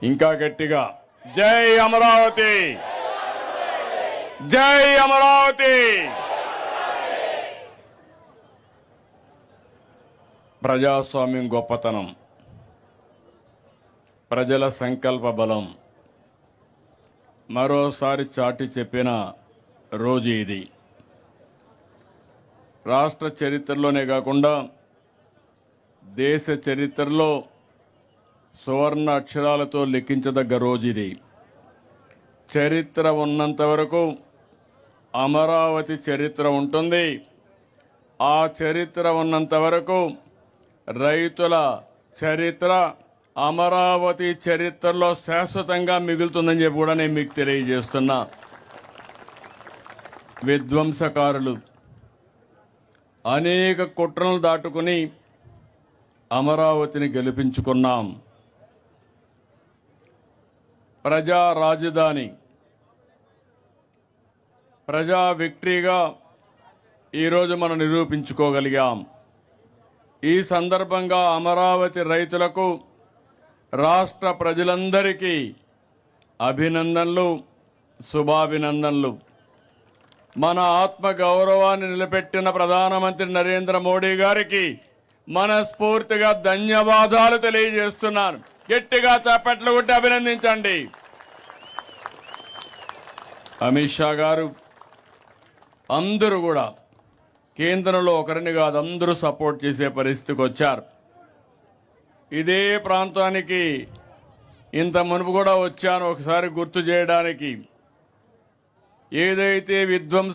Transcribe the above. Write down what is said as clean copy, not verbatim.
ఇంకా గట్టిగా జై అమరావతి, జై అమరావతి. ప్రజాస్వామ్యం గొప్పతనం, ప్రజల సంకల్ప బలం మరోసారి చాటి చెప్పిన రోజు ఇది. రాష్ట్ర చరిత్రలోనే కాకుండా దేశ చరిత్రలో సువర్ణ అక్షరాలతో లిఖించదగ్గ రోజు ఇది. చరిత్ర ఉన్నంత వరకు అమరావతి చరిత్ర ఉంటుంది. ఆ చరిత్ర ఉన్నంత వరకు రైతుల చరిత్ర అమరావతి చరిత్రలో శాశ్వతంగా మిగులుతుందని చెప్పి కూడా నేను మీకు తెలియజేస్తున్నా. విధ్వంసకారులు అనేక కుట్రలు దాటుకుని అమరావతిని గెలిపించుకున్నాం. ప్రజా రాజధాని, ప్రజా విక్టరీగా ఈరోజు మనం నిరూపించుకోగలిగాం. ఈ సందర్భంగా అమరావతి రైతులకు, రాష్ట్ర ప్రజలందరికీ అభినందనలు, శుభాభినందనలు. మన ఆత్మ గౌరవాన్ని నిలబెట్టిన ప్రధానమంత్రి నరేంద్ర మోడీ గారికి మనస్ఫూర్తిగా ధన్యవాదాలు తెలియజేస్తున్నాను. గట్టిగా చప్పట్లు కొట్టి అభినందించండి. అమిత్ షా గారు, అందరూ కూడా కేంద్రంలో ఒకరిని కాదు అందరూ సపోర్ట్ చేసే పరిస్థితికి వచ్చారు. ఇదే ప్రాంతానికి ఇంత మునుపు కూడా వచ్చాను, ఒకసారి గుర్తు చేయడానికి. ఏదైతే విధ్వంస